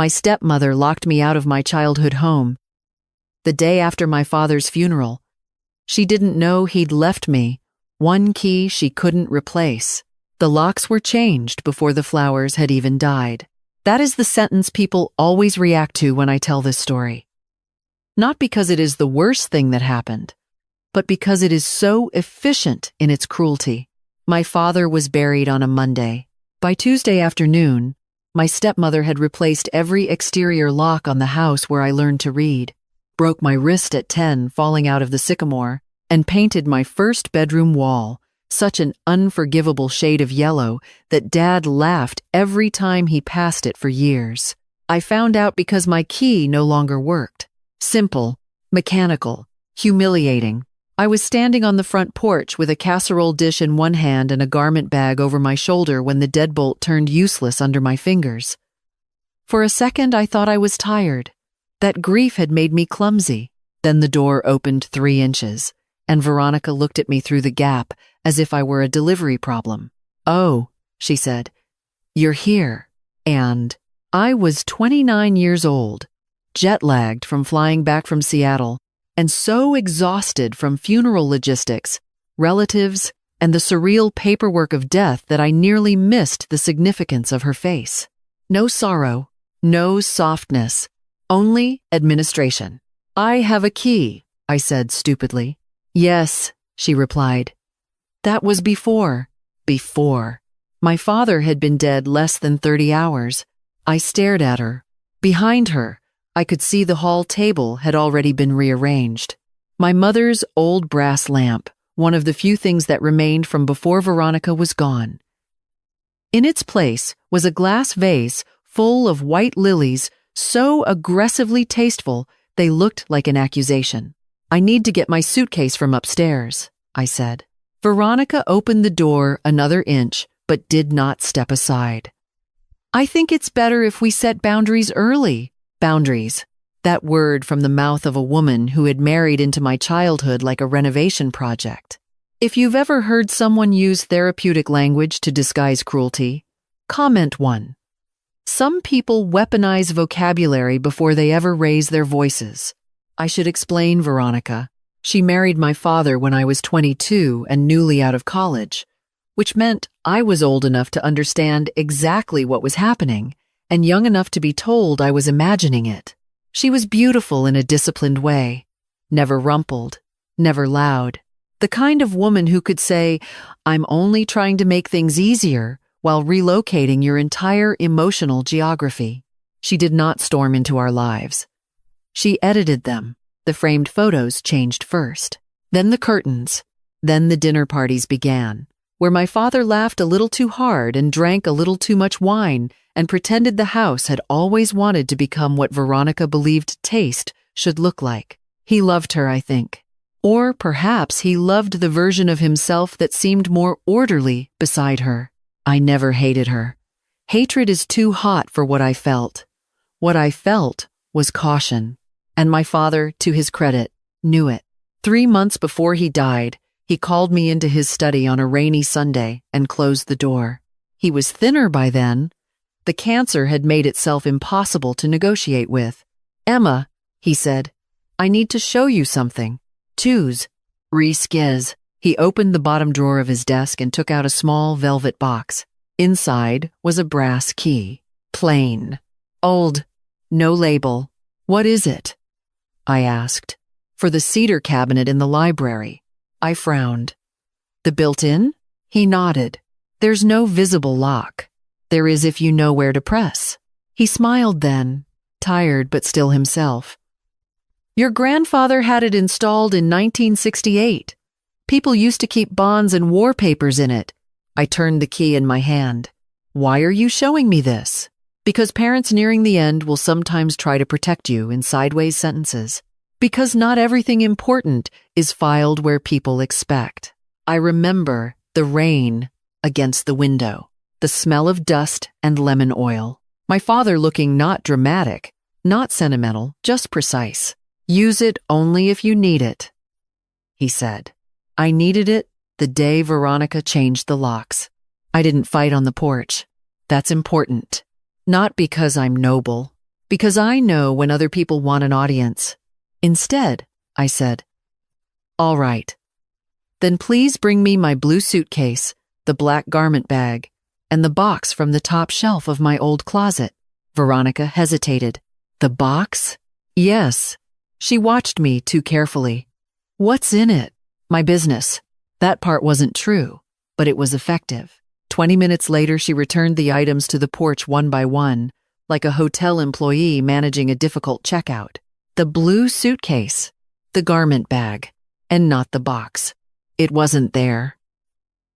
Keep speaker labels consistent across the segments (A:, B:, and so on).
A: My stepmother locked me out of my childhood home. The day after my father's funeral, she didn't know he'd left me one key she couldn't replace. The locks were changed before the flowers had even died. That is the sentence people always react to when I tell this story. Not because it is the worst thing that happened, but because it is so efficient in its cruelty. My father was buried on a Monday. By Tuesday afternoon, my stepmother had replaced every exterior lock on the house where I learned to read, broke my wrist at 10 falling out of the sycamore, and painted my first bedroom wall, such an unforgivable shade of yellow that Dad laughed every time he passed it for years. I found out because my key no longer worked. Simple, mechanical, humiliating. I was standing on the front porch with a casserole dish in one hand and a garment bag over my shoulder when the deadbolt turned useless under my fingers. For a second, I thought I was tired, that grief had made me clumsy. Then the door opened 3 inches, and Veronica looked at me through the gap as if I were a delivery problem. "Oh," she said, "you're here." And I was 29 years old, jet-lagged from flying back from Seattle, and so exhausted from funeral logistics, relatives, and the surreal paperwork of death that I nearly missed the significance of her face. No sorrow, no softness, only administration. "I have a key," I said stupidly. "Yes," she replied. That was before. My father had been dead less than 30 hours. I stared at her. Behind her, I could see the hall table had already been rearranged. My mother's old brass lamp, one of the few things that remained from before Veronica, was gone. In its place was a glass vase full of white lilies so aggressively tasteful they looked like an accusation. "I need to get my suitcase from upstairs," I said. Veronica opened the door another inch, but did not step aside. "I think it's better if we set boundaries early." Boundaries. That word from the mouth of a woman who had married into my childhood like a renovation project. If you've ever heard someone use therapeutic language to disguise cruelty, comment 1. Some people weaponize vocabulary before they ever raise their voices. I should explain Veronica. She married my father when I was 22 and newly out of college, which meant I was old enough to understand exactly what was happening and young enough to be told I was imagining it. She was beautiful in a disciplined way, never rumpled, never loud. The kind of woman who could say, "I'm only trying to make things easier," while relocating your entire emotional geography. She did not storm into our lives. She edited them. The framed photos changed first. Then the curtains. Then the dinner parties began, where my father laughed a little too hard and drank a little too much wine and pretended the house had always wanted to become what Veronica believed taste should look like. He loved her, I think. Or perhaps he loved the version of himself that seemed more orderly beside her. I never hated her. Hatred is too hot for what I felt. What I felt was caution. And my father, to his credit, knew it. 3 months before he died, he called me into his study on a rainy Sunday and closed the door. He was thinner by then. The cancer had made itself impossible to negotiate with. "Emma," he said, "I need to show you something. Choose. Reskiz." He opened the bottom drawer of his desk and took out a small velvet box. Inside was a brass key. Plain. Old. No label. "What is it?" I asked. "For the cedar cabinet in the library." I frowned. "The built-in?" He nodded. "There's no visible lock. There is if you know where to press." He smiled then, tired but still himself. "Your grandfather had it installed in 1968. People used to keep bonds and war papers in it." I turned the key in my hand. "Why are you showing me this?" "Because parents nearing the end will sometimes try to protect you in sideways sentences. Because not everything important is filed where people expect." I remember the rain against the window, the smell of dust and lemon oil. My father looking not dramatic, not sentimental, just precise. "Use it only if you need it," he said. I needed it the day Veronica changed the locks. I didn't fight on the porch. That's important. Not because I'm noble, Because I know when other people want an audience. Instead, I said, "All right. Then please bring me my blue suitcase, the black garment bag, and the box from the top shelf of my old closet." Veronica hesitated. "The box?" "Yes." She watched me too carefully. "What's in it?" "My business." That part wasn't true, but it was effective. 20 minutes later, she returned the items to the porch one by one, like a hotel employee managing a difficult checkout. The blue suitcase, the garment bag, and not the box. "It wasn't there,"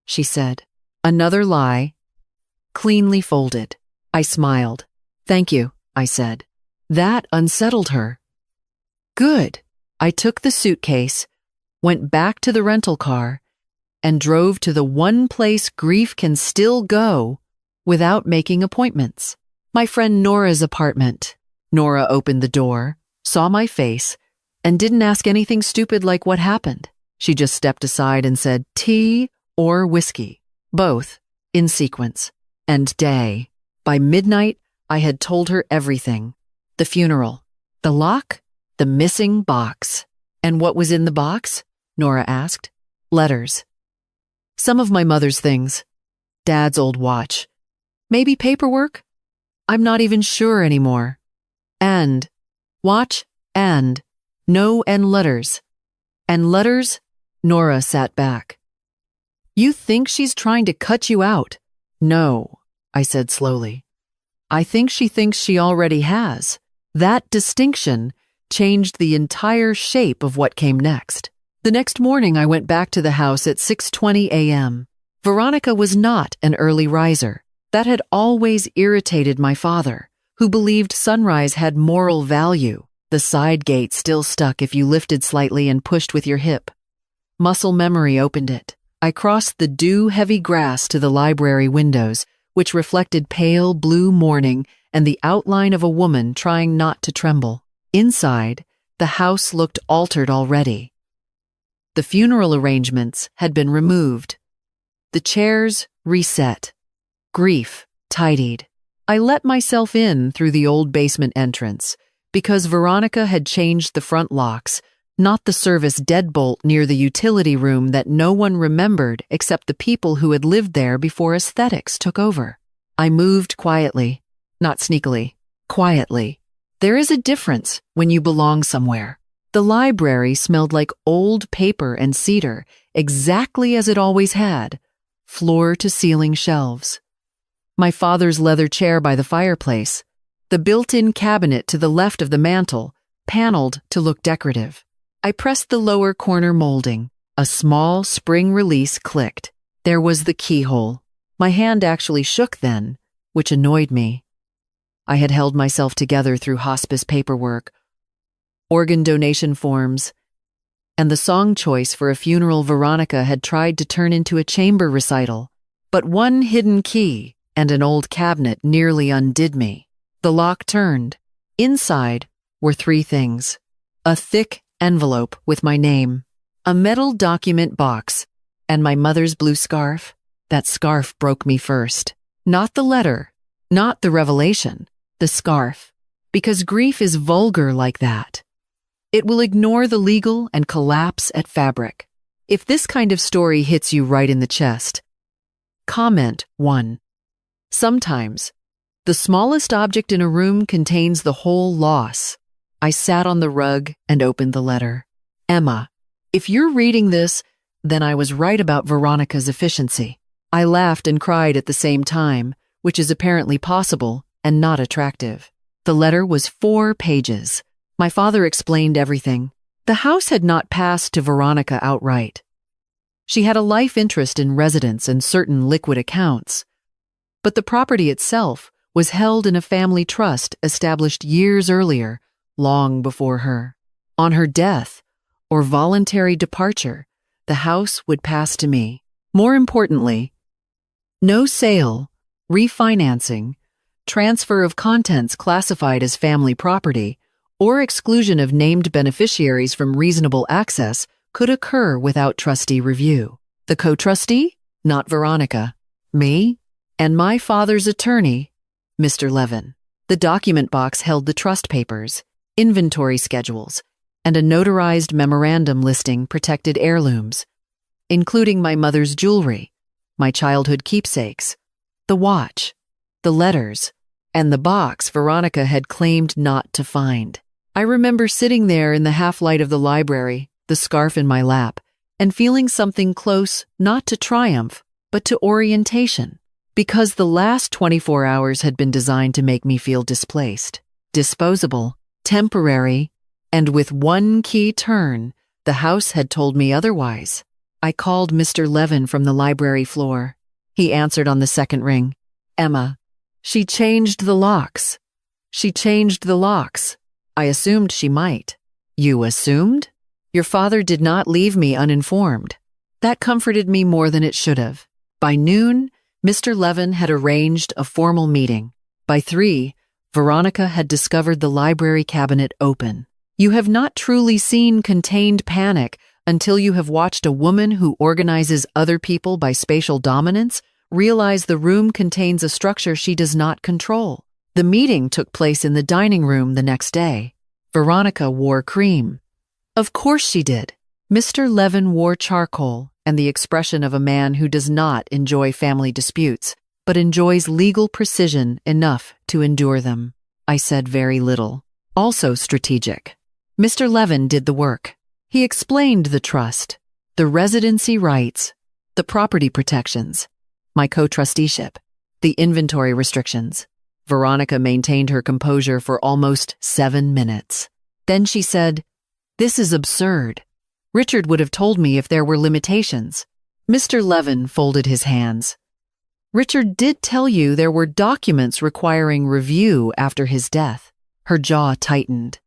A: she said. "Another lie, cleanly folded." I smiled. "Thank you," I said. That unsettled her. Good. I took the suitcase, went back to the rental car, and drove to the one place grief can still go without making appointments. My friend Nora's apartment. Nora opened the door, saw my face, and didn't ask anything stupid like what happened. She just stepped aside and said, "Tea or whiskey?" Both, in sequence. And day. By midnight, I had told her everything. The funeral, the lock, the missing box. "And what was in the box?" Nora asked. "Letters. Some of my mother's things. Dad's old watch. Maybe paperwork? I'm not even sure anymore. And, watch, and, no and letters. And letters?" Nora sat back. "You think she's trying to cut you out?" "No," I said slowly. "I think she thinks she already has." That distinction changed the entire shape of what came next. The next morning, I went back to the house at 6:20 a.m. Veronica was not an early riser. That had always irritated my father, who believed sunrise had moral value. The side gate still stuck if you lifted slightly and pushed with your hip. Muscle memory opened it. I crossed the dew-heavy grass to the library windows, which reflected pale blue morning and the outline of a woman trying not to tremble. Inside, the house looked altered already. The funeral arrangements had been removed. The chairs reset. Grief tidied. I let myself in through the old basement entrance because Veronica had changed the front locks, not the service deadbolt near the utility room that no one remembered except the people who had lived there before aesthetics took over. I moved quietly, not sneakily, quietly. There is a difference when you belong somewhere. The library smelled like old paper and cedar, exactly as it always had, floor-to-ceiling shelves. My father's leather chair by the fireplace, the built-in cabinet to the left of the mantel, paneled to look decorative. I pressed the lower corner molding. A small spring release clicked. There was the keyhole. My hand actually shook then, which annoyed me. I had held myself together through hospice paperwork, organ donation forms, and the song choice for a funeral Veronica had tried to turn into a chamber recital. But one hidden key and an old cabinet nearly undid me. The lock turned. Inside were three things: a thick envelope with my name, a metal document box, and my mother's blue scarf. That scarf broke me first. Not the letter, not the revelation, the scarf. Because grief is vulgar like that. It will ignore the legal and collapse at fabric. If this kind of story hits you right in the chest, comment 1. Sometimes, the smallest object in a room contains the whole loss. I sat on the rug and opened the letter. Emma, if you're reading this, then I was right about Veronica's efficiency. I laughed and cried at the same time, which is apparently possible and not attractive. The letter was 4 pages. My father explained everything. The house had not passed to Veronica outright. She had a life interest in residence and certain liquid accounts. But the property itself was held in a family trust established years earlier, long before her. On her death, or voluntary departure, the house would pass to me. More importantly, no sale, refinancing, transfer of contents classified as family property, or exclusion of named beneficiaries from reasonable access could occur without trustee review. The co-trustee? Not Veronica. Me? And my father's attorney, Mr. Levin. The document box held the trust papers, inventory schedules, and a notarized memorandum listing protected heirlooms, including my mother's jewelry, my childhood keepsakes, the watch, the letters, and the box Veronica had claimed not to find. I remember sitting there in the half-light of the library, the scarf in my lap, and feeling something close not to triumph, but to orientation, because the last 24 hours had been designed to make me feel displaced, disposable, temporary, and with one key turn, the house had told me otherwise. I called Mr. Levin from the library floor. He answered on the second ring. Emma, she changed the locks. She changed the locks. I assumed she might. You assumed? Your father did not leave me uninformed. That comforted me more than it should have. By noon, Mr. Levin had arranged a formal meeting. By 3, Veronica had discovered the library cabinet open. You have not truly seen contained panic until you have watched a woman who organizes other people by spatial dominance realize the room contains a structure she does not control. The meeting took place in the dining room the next day. Veronica wore cream. Of course she did. Mr. Levin wore charcoal and the expression of a man who does not enjoy family disputes, but enjoys legal precision enough to endure them. I said very little. Also strategic. Mr. Levin did the work. He explained the trust, the residency rights, the property protections, my co-trusteeship, the inventory restrictions. Veronica maintained her composure for almost 7 minutes. Then she said, "This is absurd. Richard would have told me if there were limitations." Mr. Levin folded his hands. "Richard did tell you there were documents requiring review after his death." Her jaw tightened.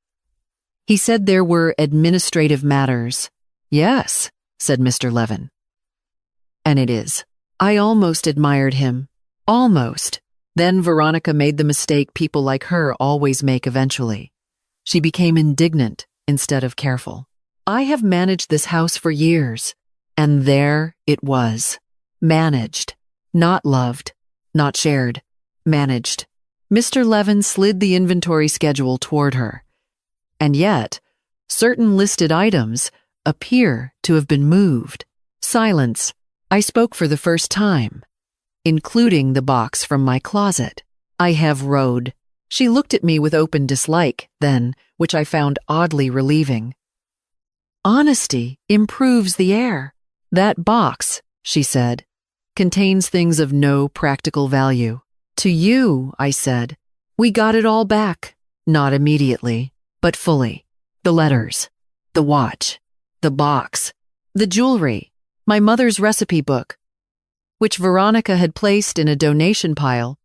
A: "He said there were administrative matters." "Yes," said Mr. Levin. "And it is." I almost admired him. Almost. Then Veronica made the mistake people like her always make eventually. She became indignant instead of careful. I have managed this house for years, and there it was. Managed. Not loved. Not shared. Managed. Mr. Levin slid the inventory schedule toward her. And yet, certain listed items appear to have been moved. Silence. I spoke for the first time, including the box from my closet. "I have rode." She looked at me with open dislike, then, which I found oddly relieving. "Honesty improves the air. That box," she said, "contains things of no practical value." "To you," I said, "we got it all back. Not immediately, but fully. The letters, the watch, the box, the jewelry, my mother's recipe book, which Veronica had placed in a donation pile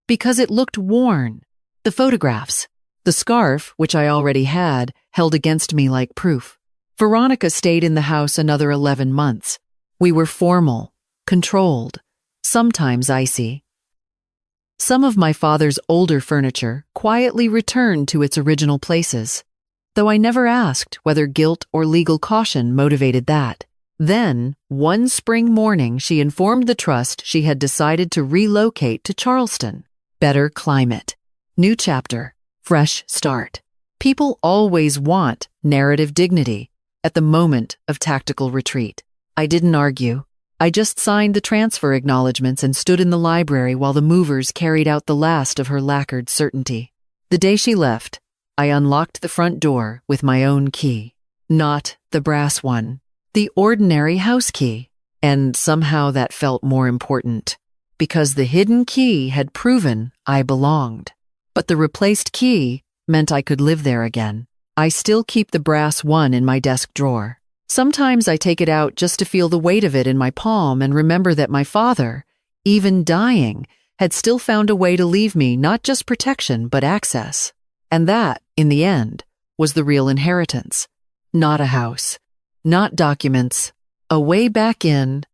A: because it looked worn, the photographs, the scarf, which I already had, held against me like proof. Veronica stayed in the house another 11 months. We were formal, controlled, sometimes icy. Some of my father's older furniture quietly returned to its original places, though I never asked whether guilt or legal caution motivated that. Then, one spring morning, she informed the trust she had decided to relocate to Charleston. Better climate. New chapter. Fresh start. People always want narrative dignity at the moment of tactical retreat. I didn't argue. I just signed the transfer acknowledgments and stood in the library while the movers carried out the last of her lacquered certainty. The day she left, I unlocked the front door with my own key. Not the brass one. The ordinary house key. And somehow that felt more important, because the hidden key had proven I belonged. But the replaced key meant I could live there again. I still keep the brass one in my desk drawer. Sometimes I take it out just to feel the weight of it in my palm and remember that my father, even dying, had still found a way to leave me not just protection but access. And that, in the end, was the real inheritance. Not a house. Not documents, a way back in,